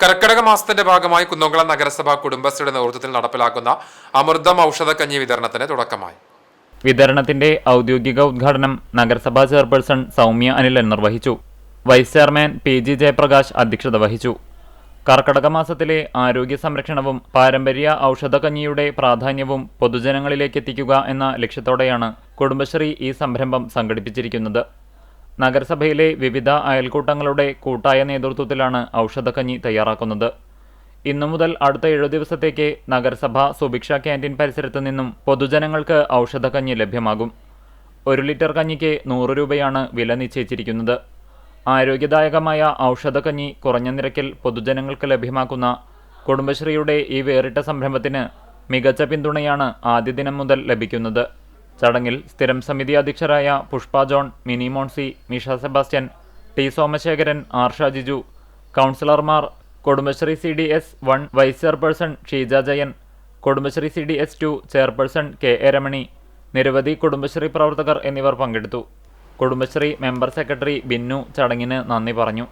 കർക്കിടക മാസത്തിന്റെ ഭാഗമായി കുന്നംകുളം നഗരസഭ കുടുംബശ്രീയുടെ നേതൃത്വത്തിൽ നടപ്പിലാക്കുന്ന അമൃതം ഔഷധക്കഞ്ഞി വിതരണത്തിന് തുടക്കമായി. വിതരണത്തിന്റെ ഔദ്യോഗിക ഉദ്ഘാടനം നഗരസഭാ ചെയർപേഴ്സൺ സൗമ്യ അനിലൻ നിർവഹിച്ചു. വൈസ് ചെയർമാൻ PG ജയപ്രകാശ് അധ്യക്ഷത വഹിച്ചു. കർക്കിടക മാസത്തിലെ ആരോഗ്യ സംരക്ഷണവും പാരമ്പര്യ ഔഷധക്കഞ്ഞിയുടെ പ്രാധാന്യവും പൊതുജനങ്ങളിലേക്ക് എത്തിക്കുക എന്ന ലക്ഷ്യത്തോടെയാണ് കുടുംബശ്രീ ഈ സംരംഭം സംഘടിപ്പിച്ചിരിക്കുന്നത്. നഗരസഭയിലെ വിവിധ അയൽക്കൂട്ടങ്ങളുടെ കൂട്ടായ നേതൃത്വത്തിലാണ് ഔഷധക്കഞ്ഞി തയ്യാറാക്കുന്നത്. ഇന്നു മുതൽ അടുത്ത 7 ദിവസത്തേക്ക് നഗരസഭ സുഭിക്ഷ ക്യാൻറ്റീൻ പരിസരത്ത് നിന്നും പൊതുജനങ്ങൾക്ക് ഔഷധക്കഞ്ഞി ലഭ്യമാകും. 1 ലിറ്റർ കഞ്ഞിക്ക് 100 രൂപയാണ് വില നിശ്ചയിച്ചിരിക്കുന്നത്. ആരോഗ്യദായകമായ ഔഷധക്കഞ്ഞി കുറഞ്ഞ നിരക്കിൽ പൊതുജനങ്ങൾക്ക് ലഭ്യമാക്കുന്ന കുടുംബശ്രീയുടെ ഈ വേറിട്ട സംരംഭത്തിന് മികച്ച പിന്തുണയാണ് ആദ്യ ദിനം മുതൽ ലഭിക്കുന്നത്. ചടങ്ങിൽ സ്ഥിരം സമിതി അധ്യക്ഷരായ Pushpa John, Mini Monsy, Misha Sebastian, T Somasekharan, R Shajiju, കൗൺസിലർമാർ, Kudumbashree CDS 1 vice chairperson Sheeja Jayan, Kudumbashree CDS 2 chairperson KA Ramani, നിരവധി കുടുംബശ്രീ പ്രവർത്തകർ എന്നിവർ പങ്കെടുത്തു. കുടുംബശ്രീ മെമ്പർ സെക്രട്ടറി ബിന്നു ചടങ്ങിന് നന്ദി പറഞ്ഞു.